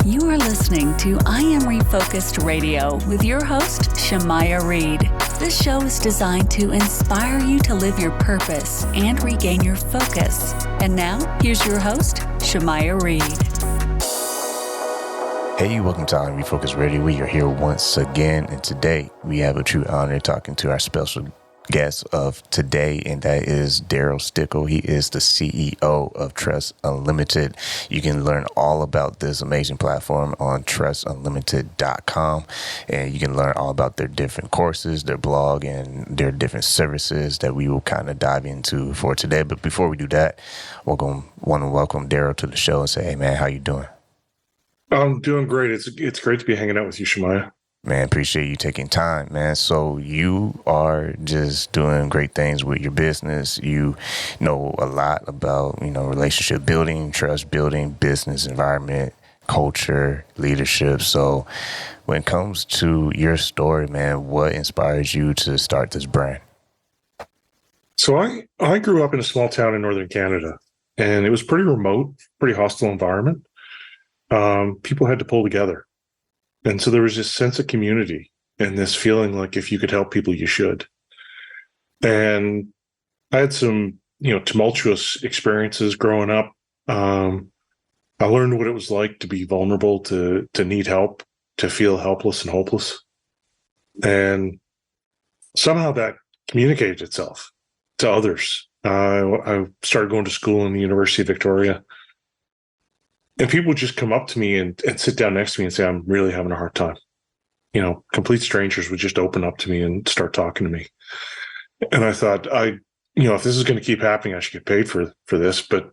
You are listening to I Am Refocused Radio with your host, Shamaya Reed. This show is designed to inspire you to live your purpose and regain your focus. And now, here's your host, Shamaya Reed. Hey, welcome to I Am Refocused Radio. We are here once again, and today we have a true honor talking to our special guest of today, and that is Darryl Stickel. He is the CEO of Trust Unlimited. You can learn all about this amazing platform on trustunlimited.com, and you can learn all about their different courses, their blog, and their different services that we will kind of dive into for today. But before we do that, want to welcome Darryl to the show and say, hey man, how you doing? I'm doing great. It's great to be hanging out with you, Shamaya. Man, appreciate you taking time, man. So you are just doing great things with your business. You know a lot about, relationship building, trust building, business environment, culture, leadership. So when it comes to your story, man, what inspires you to start this brand? So I grew up in a small town in northern Canada, and it was pretty remote, pretty hostile environment. People had to pull together. And so there was this sense of community and this feeling like if you could help people, you should. And I had some, tumultuous experiences growing up. I learned what it was like to be vulnerable, to need help, to feel helpless and hopeless. And somehow that communicated itself to others. I started going to school in the University of Victoria. And people would just come up to me and sit down next to me and say, I'm really having a hard time. Complete strangers would just open up to me and start talking to me. And I thought, if this is going to keep happening, I should get paid for this. But,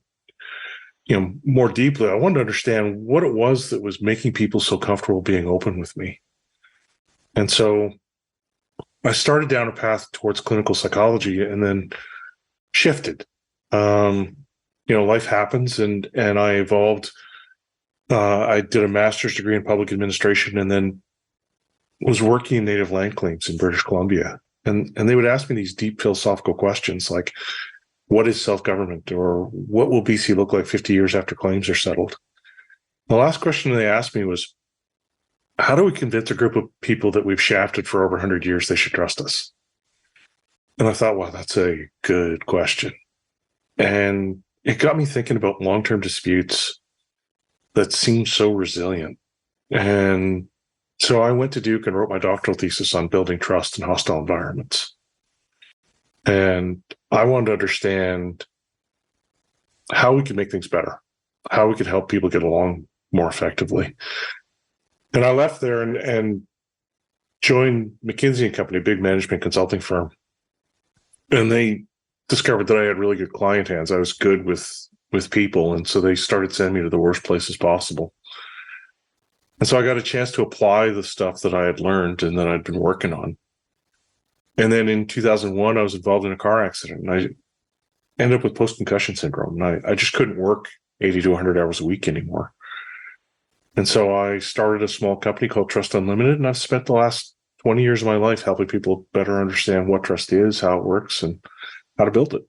more deeply, I wanted to understand what it was that was making people so comfortable being open with me. And so I started down a path towards clinical psychology and then shifted. Life happens and I evolved. I did a master's degree in public administration and then was working in native land claims in British Columbia. And they would ask me these deep philosophical questions like, what is self-government? Or what will BC look like 50 years after claims are settled? The last question they asked me was, how do we convince a group of people that we've shafted for over 100 years they should trust us? And I thought, wow, that's a good question. And it got me thinking about long-term disputes that seem so resilient. And so I went to Duke and wrote my doctoral thesis on building trust in hostile environments. And I wanted to understand how we could make things better, how we could help people get along more effectively. And I left there and joined Mckinsey Company, a big management consulting firm. And they discovered that I had really good client hands. I was good with people. And so they started sending me to the worst places possible. And so I got a chance to apply the stuff that I had learned and that I'd been working on. And then in 2001, I was involved in a car accident and I ended up with post-concussion syndrome. And I just couldn't work 80 to 100 hours a week anymore. And so I started a small company called Trust Unlimited. And I've spent the last 20 years of my life helping people better understand what trust is, how it works, and how to build it.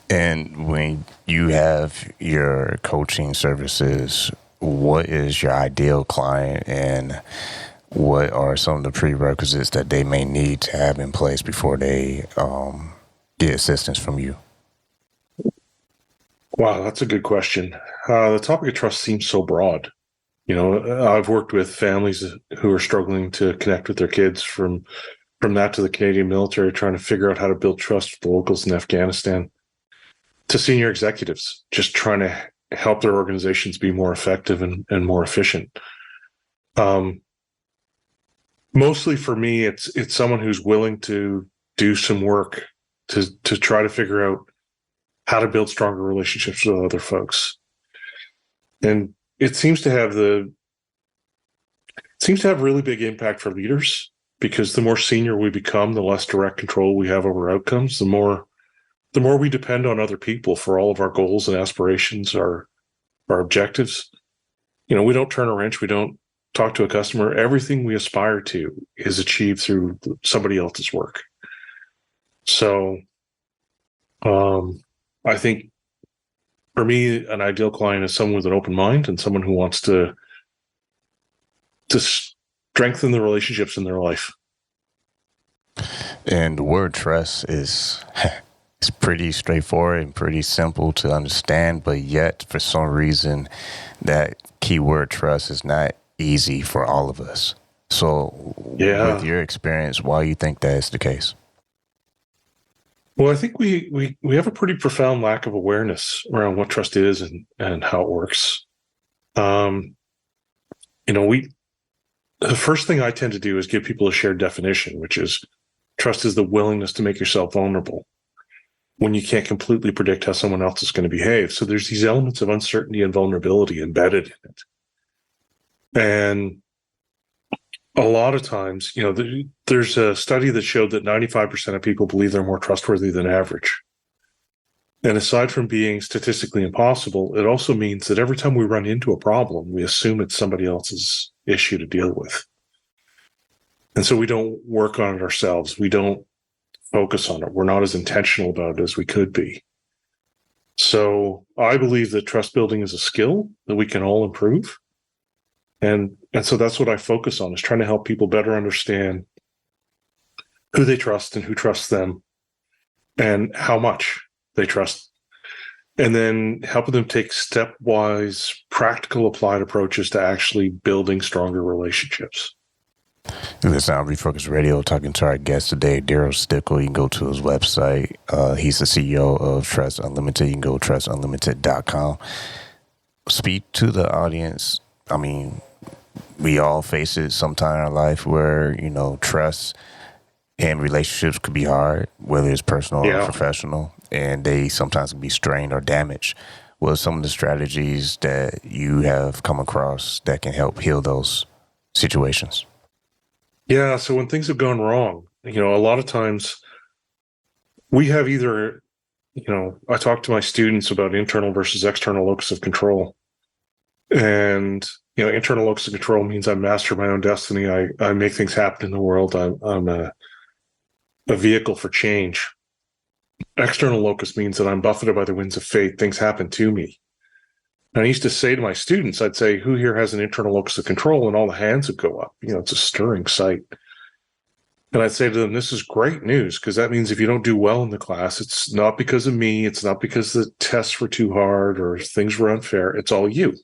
And when you have your coaching services, what is your ideal client and what are some of the prerequisites that they may need to have in place before they get assistance from you? Wow, that's a good question. The topic of trust seems so broad. I've worked with families who are struggling to connect with their kids from that to the Canadian military, trying to figure out how to build trust with the locals in Afghanistan, to senior executives, just trying to help their organizations be more effective and more efficient. Mostly for me, it's someone who's willing to do some work to try to figure out how to build stronger relationships with other folks. And it seems to have really big impact for leaders, because the more senior we become, the less direct control we have over outcomes, the more we depend on other people for all of our goals and aspirations, our objectives. We don't turn a wrench. We don't talk to a customer. Everything we aspire to is achieved through somebody else's work. So I think For me, an ideal client is someone with an open mind and someone who wants to strengthen the relationships in their life. And the word trust is it's pretty straightforward and pretty simple to understand, but yet for some reason that keyword trust is not easy for all of us. So with your experience, why do you think that is the case? Well, I think we have a pretty profound lack of awareness around what trust is and how it works. The first thing I tend to do is give people a shared definition, which is trust is the willingness to make yourself vulnerable when you can't completely predict how someone else is going to behave. So there's these elements of uncertainty and vulnerability embedded in it. And a lot of times, there's a study that showed that 95% of people believe they're more trustworthy than average. And aside from being statistically impossible, it also means that every time we run into a problem, we assume it's somebody else's issue to deal with. And so we don't work on it ourselves. We don't focus on it. We're not as intentional about it as we could be. So I believe that trust building is a skill that we can all improve. And so that's what I focus on, is trying to help people better understand who they trust and who trusts them and how much they trust. And then helping them take stepwise, practical, applied approaches to actually building stronger relationships. This is Refocus Radio, talking to our guest today, Darryl Stickel. You can go to his website. He's the CEO of Trust Unlimited. You can go to trustunlimited.com. Speak to the audience. I mean, we all face it sometime in our life where, trust and relationships could be hard, whether it's personal or professional, and they sometimes can be strained or damaged. What are some of the strategies that you have come across that can help heal those situations? Yeah, so when things have gone wrong, a lot of times we have either, I talk to my students about internal versus external locus of control. And, internal locus of control means I master my own destiny. I make things happen in the world. I'm a vehicle for change. External locus means that I'm buffeted by the winds of fate. Things happen to me. And I used to say to my students, I'd say, who here has an internal locus of control? And all the hands would go up. It's a stirring sight. And I'd say to them, this is great news, because that means if you don't do well in the class, it's not because of me. It's not because the tests were too hard or things were unfair. It's all you.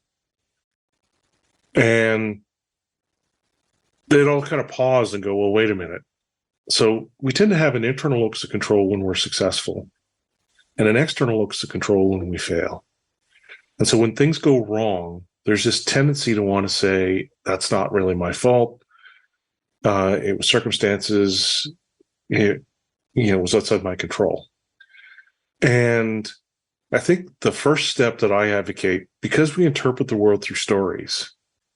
And they'd all kind of pause and go, well, wait a minute. So we tend to have an internal locus of control when we're successful and an external locus of control when we fail. And so when things go wrong, there's this tendency to want to say, that's not really my fault. It was circumstances, it was outside my control. And I think the first step that I advocate, because we interpret the world through stories,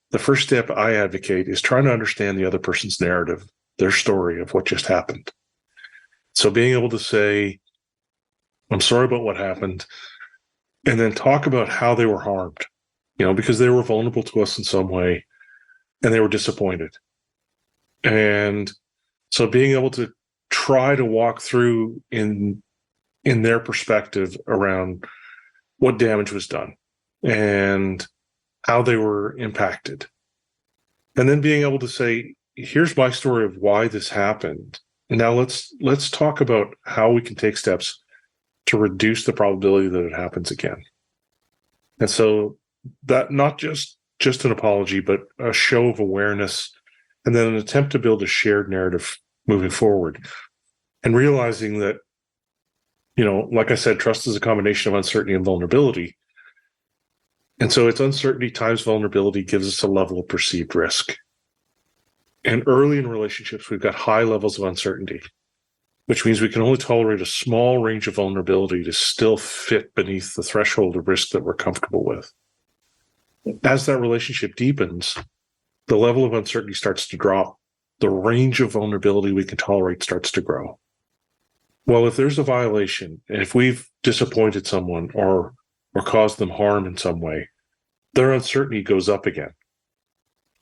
the first step I advocate is trying to understand the other person's narrative, their story of what just happened. So being able to say, I'm sorry about what happened, and then talk about how they were harmed, because they were vulnerable to us in some way and they were disappointed. And so being able to try to walk through in their perspective around what damage was done and how they were impacted. And then being able to say, here's my story of why this happened. And now let's talk about how we can take steps to reduce the probability that it happens again. And so that not just an apology, but a show of awareness, and then an attempt to build a shared narrative moving forward. And realizing that, like I said, trust is a combination of uncertainty and vulnerability. And so it's uncertainty times vulnerability gives us a level of perceived risk. And early in relationships, we've got high levels of uncertainty, which means we can only tolerate a small range of vulnerability to still fit beneath the threshold of risk that we're comfortable with. As that relationship deepens, the level of uncertainty starts to drop. The range of vulnerability we can tolerate starts to grow. Well, if there's a violation, and if we've disappointed someone or caused them harm in some way, their uncertainty goes up again,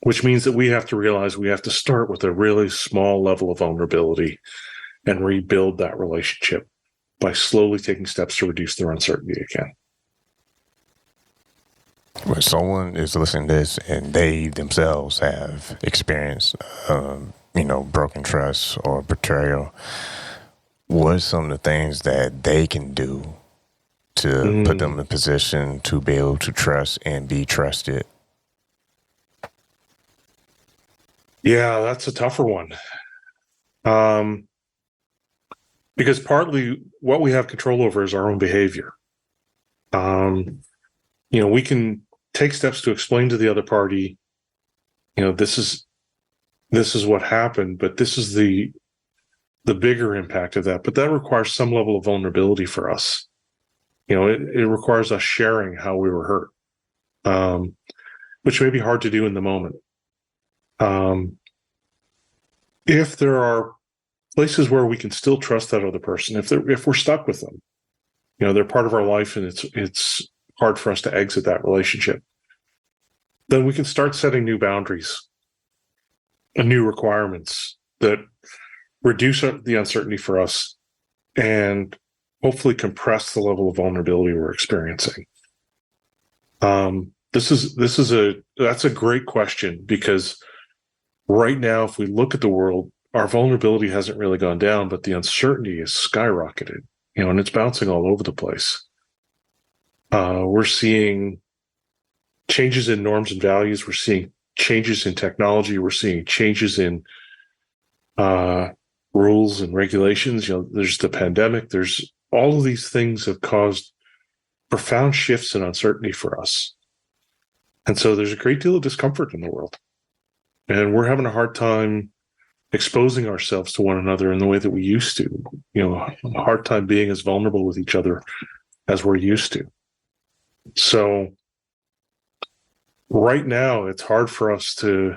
which means that we have to realize we have to start with a really small level of vulnerability and rebuild that relationship by slowly taking steps to reduce their uncertainty again. When someone is listening to this and they themselves have experienced, broken trust or betrayal, what are some of the things that they can do to put them in a position to be able to trust and be trusted? Yeah, that's a tougher one. Because partly what we have control over is our own behavior. We can take steps to explain to the other party, this is what happened, but this is the bigger impact of that. But that requires some level of vulnerability for us. It requires us sharing how we were hurt, which may be hard to do in the moment. If there are places where we can still trust that other person, if we're stuck with them, they're part of our life and it's hard for us to exit that relationship, then we can start setting new boundaries and new requirements that reduce the uncertainty for us and hopefully compress the level of vulnerability we're experiencing. That's a great question, because right now, if we look at the world, our vulnerability hasn't really gone down, but the uncertainty is skyrocketed, and it's bouncing all over the place. We're seeing changes in norms and values. We're seeing changes in technology. We're seeing changes in rules and regulations. There's the pandemic. There's all of these things have caused profound shifts in uncertainty for us. And so there's a great deal of discomfort in the world. And we're having a hard time exposing ourselves to one another in the way that we used to. A hard time being as vulnerable with each other as we're used to. So right now, it's hard for us to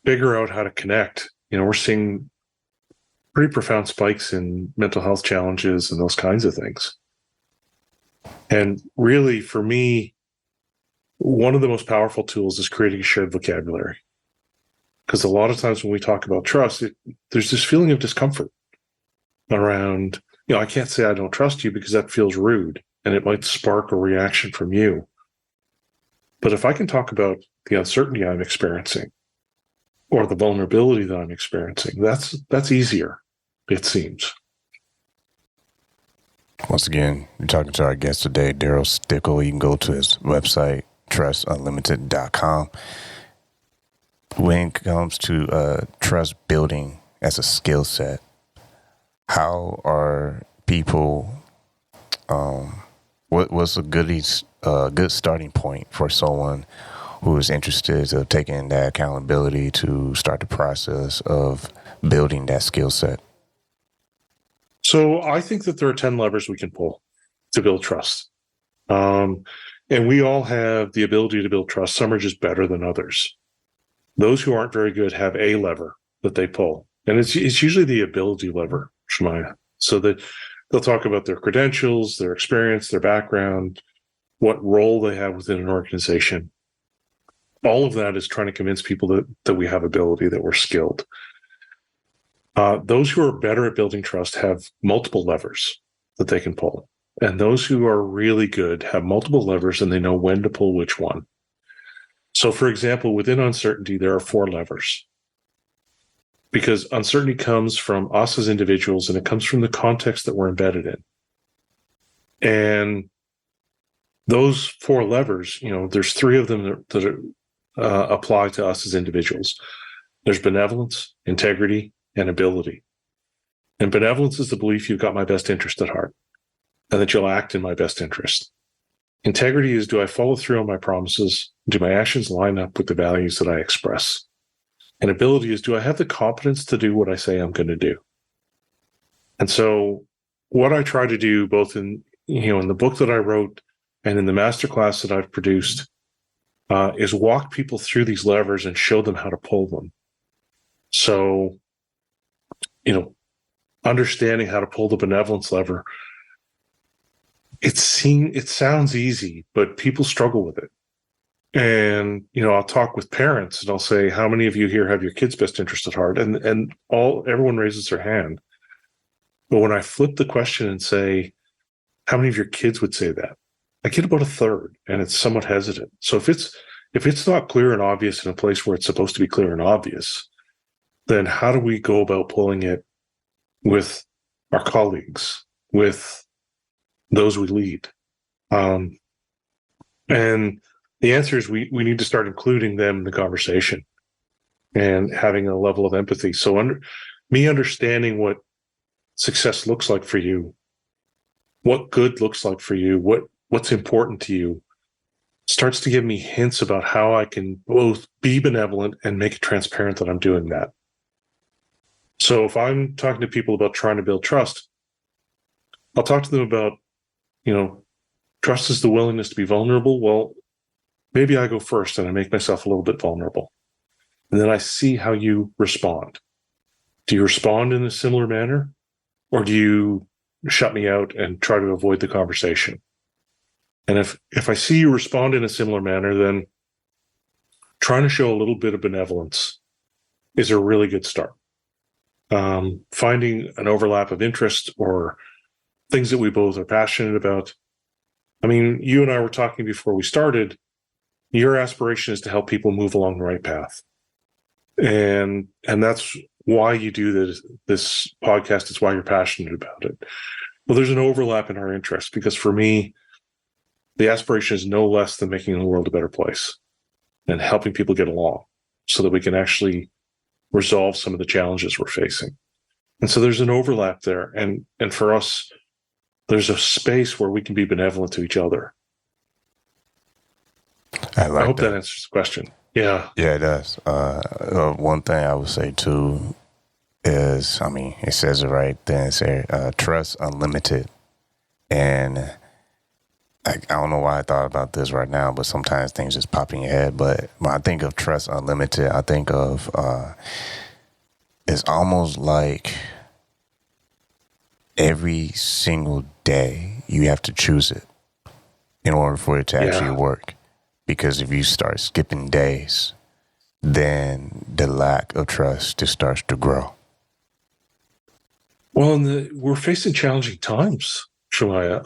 figure out how to connect. We're seeing pretty profound spikes in mental health challenges and those kinds of things. And really, for me, one of the most powerful tools is creating a shared vocabulary. Because a lot of times when we talk about trust, there's this feeling of discomfort around, I can't say I don't trust you because that feels rude and it might spark a reaction from you. But if I can talk about the uncertainty I'm experiencing or the vulnerability that I'm experiencing, that's easier, it seems. Once again, you're talking to our guest today, Darryl Stickel. You can go to his website, trustunlimited.com. When it comes to trust building as a skill set, how are people, what's a good starting point for someone who is interested in taking that accountability to start the process of building that skill set? So I think that there are 10 levers we can pull to build trust. And we all have the ability to build trust. Some are just better than others. Those who aren't very good have a lever that they pull. And it's usually the ability lever, Shemaya. So that they'll talk about their credentials, their experience, their background, what role they have within an organization. All of that is trying to convince people that we have ability, that we're skilled. Those who are better at building trust have multiple levers that they can pull. And those who are really good have multiple levers and they know when to pull which one. So, for example, within uncertainty, there are 4 levers. Because uncertainty comes from us as individuals and it comes from the context that we're embedded in. And those 4 levers, there's 3 of them that apply to us as individuals. There's benevolence, integrity, and ability. And benevolence is the belief you've got my best interest at heart and that you'll act in my best interest. Integrity is, do I follow through on my promises? Do my actions line up with the values that I express? And ability is, do I have the competence to do what I say I'm going to do? And so what I try to do both in the book that I wrote and in the masterclass that I've produced is walk people through these levers and show them how to pull them. So, understanding how to pull the benevolence lever, it sounds easy, but people struggle with it. And, I'll talk with parents and I'll say, how many of you here have your kids' best interest at heart? And everyone raises their hand. But when I flip the question and say, how many of your kids would say that? I get about a third, and it's somewhat hesitant. So if it's not clear and obvious in a place where it's supposed to be clear and obvious, then how do we go about pulling it with our colleagues, with those we lead? And the answer is we need to start including them in the conversation and having a level of empathy. So understanding what success looks like for you, what good looks like for you, what's important to you, starts to give me hints about how I can both be benevolent and make it transparent that I'm doing that. So if I'm talking to people about trying to build trust, I'll talk to them about, trust is the willingness to be vulnerable. Well, maybe I go first and I make myself a little bit vulnerable. And then I see how you respond. Do you respond in a similar manner? Or do you shut me out and try to avoid the conversation? And if I see you respond in a similar manner, then trying to show a little bit of benevolence is a really good start. Finding an overlap of interest or things that we both are passionate about. I mean, you and I were talking before we started. Your aspiration is to help people move along the right path. And that's why you do this podcast. It's why you're passionate about it. Well, there's an overlap in our interests because for me, the aspiration is no less than making the world a better place and helping people get along so that we can actually resolve some of the challenges we're facing. And so there's an overlap there. And for us, there's a space where we can be benevolent to each other. I hope that answers the question. Yeah. Yeah, it does. One thing I would say too is, it says it right then. It says trust unlimited. And I don't know why I thought about this right now, but sometimes things just pop in your head. But when I think of trust unlimited, I think of it's almost like every single day you have to choose it in order for it to actually work. Because if you start skipping days, then the lack of trust just starts to grow. Well, we're facing challenging times, Shemaiah.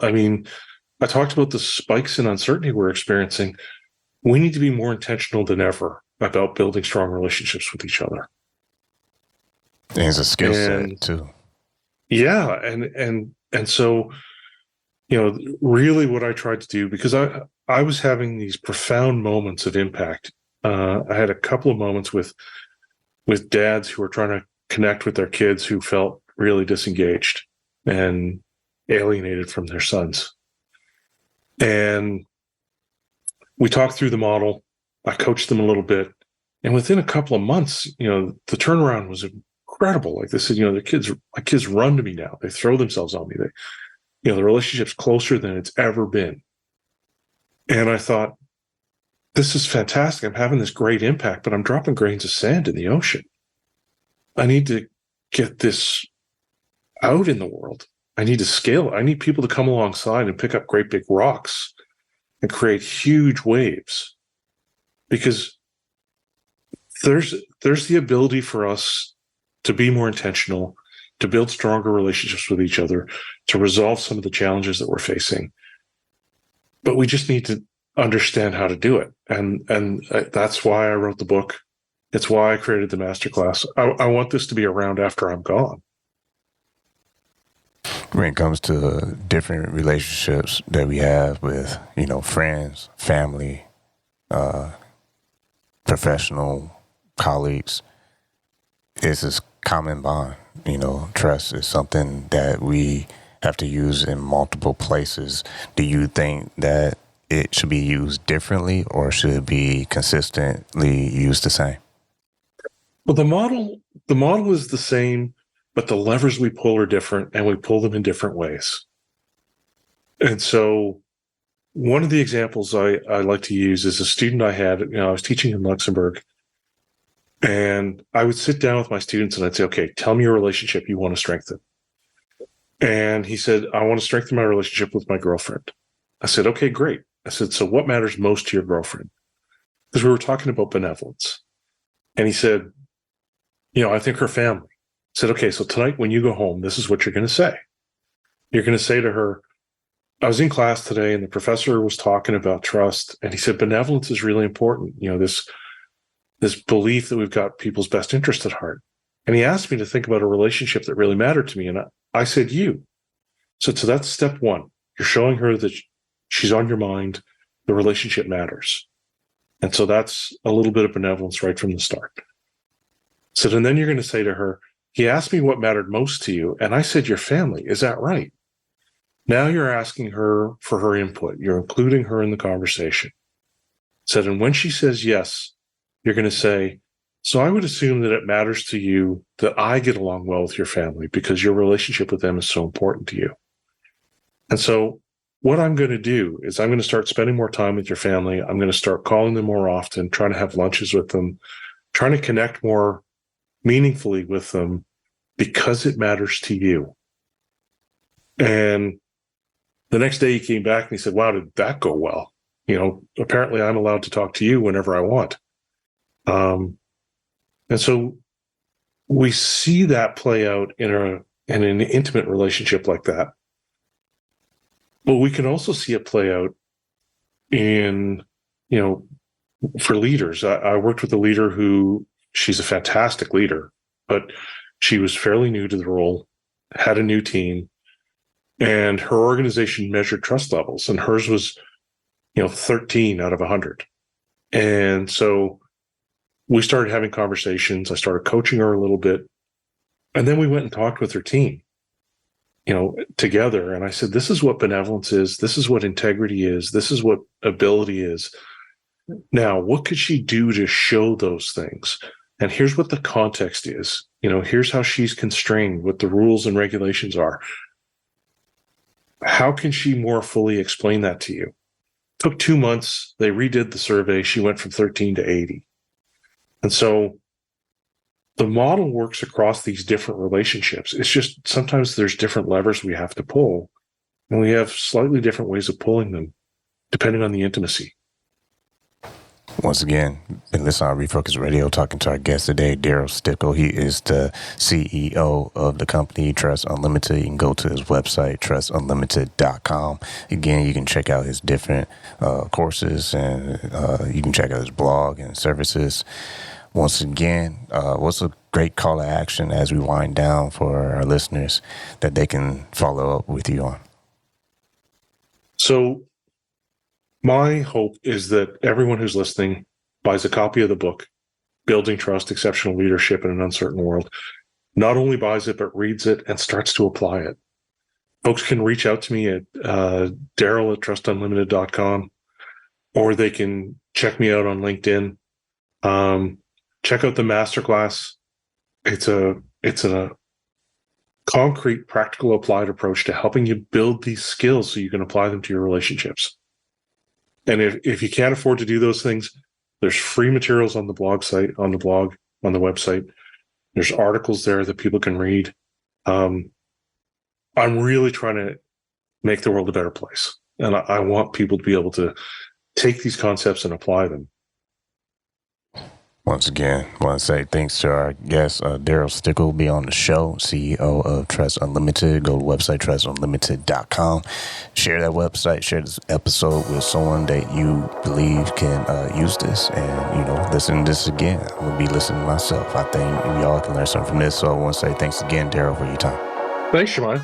I talked about the spikes in uncertainty we're experiencing. We need to be more intentional than ever about building strong relationships with each other. And it's a skill set too. Yeah. And so, really what I tried to do, because I was having these profound moments of impact. I had a couple of moments with dads who were trying to connect with their kids who felt really disengaged and alienated from their sons. And we talked through the model. I coached them a little bit. And within a couple of months, the turnaround was incredible. Like they said, my kids run to me now. They throw themselves on me. The relationship's closer than it's ever been. And I thought, this is fantastic. I'm having this great impact, but I'm dropping grains of sand in the ocean. I need to get this out in the world. I need to scale it. I need people to come alongside and pick up great big rocks and create huge waves. Because there's the ability for us to be more intentional, to build stronger relationships with each other, to resolve some of the challenges that we're facing. But we just need to understand how to do it. And that's why I wrote the book. It's why I created the masterclass. I want this to be around after I'm gone. When it comes to different relationships that we have with, friends, family, professional colleagues, it's this common bond. Trust is something that we have to use in multiple places. Do you think that it should be used differently or should it be consistently used the same? Well, the model is the same, but the levers we pull are different and we pull them in different ways. And so one of the examples I like to use is a student I had, I was teaching in Luxembourg, and I would sit down with my students and I'd say, okay, tell me your relationship you want to strengthen. And he said, I want to strengthen my relationship with my girlfriend. I said, okay, great. I said, so what matters most to your girlfriend? Because we were talking about benevolence. And he said, I think her family. I said, okay, so tonight when you go home, this is what you're going to say. You're going to say to her, I was in class today and the professor was talking about trust, and he said benevolence is really important. This belief that we've got people's best interest at heart. And he asked me to think about a relationship that really mattered to me. And I said, you. So that's step one. You're showing her that she's on your mind. The relationship matters. And so that's a little bit of benevolence right from the start. So and then you're going to say to her, he asked me what mattered most to you. And I said, your family. Is that right? Now you're asking her for her input. You're including her in the conversation. Said, and when she says yes, you're going to say, so I would assume that it matters to you that I get along well with your family because your relationship with them is so important to you. And so what I'm going to do is I'm going to start spending more time with your family. I'm going to start calling them more often, trying to have lunches with them, trying to connect more meaningfully with them because it matters to you. And the next day he came back and he said, wow, did that go well? Apparently I'm allowed to talk to you whenever I want. And so we see that play out in an intimate relationship like that. But we can also see it play out in, for leaders. I worked with a leader who, she's a fantastic leader, but she was fairly new to the role, had a new team, and her organization measured trust levels, and hers was, 13 out of 100. And so we started having conversations. I started coaching her a little bit. And then we went and talked with her team, together. And I said, this is what benevolence is. This is what integrity is. This is what ability is. Now, what could she do to show those things? And here's what the context is. Here's how she's constrained, what the rules and regulations are. How can she more fully explain that to you? It took 2 months. They redid the survey. She went from 13 to 80. And so the model works across these different relationships. It's just sometimes there's different levers we have to pull, and we have slightly different ways of pulling them depending on the intimacy. Once again, been listening on Refocus Radio, talking to our guest today, Darryl Stickel. He is the CEO of the company Trust Unlimited. You can go to his website, trustunlimited.com. Again, you can check out his different courses, and you can check out his blog and services. Once again, what's a great call to action as we wind down for our listeners that they can follow up with you on? So my hope is that everyone who's listening buys a copy of the book, Building Trust, Exceptional Leadership in an Uncertain World, not only buys it, but reads it and starts to apply it. Folks can reach out to me at Darryl@trustunlimited.com, or they can check me out on LinkedIn. Check out the masterclass. It's a concrete, practical, applied approach to helping you build these skills so you can apply them to your relationships. And if you can't afford to do those things, there's free materials on the blog site, on the website. There's articles there that people can read. I'm really trying to make the world a better place. And I want people to be able to take these concepts and apply them. Once again, I want to say thanks to our guest, Darryl Stickel, will be on the show, CEO of Trust Unlimited. Go to the website, trustunlimited.com. Share that website, share this episode with someone that you believe can use this. And, listen to this again. I'm going to be listening myself. I think we all can learn something from this. So I want to say thanks again, Darryl, for your time. Thanks, Shemai.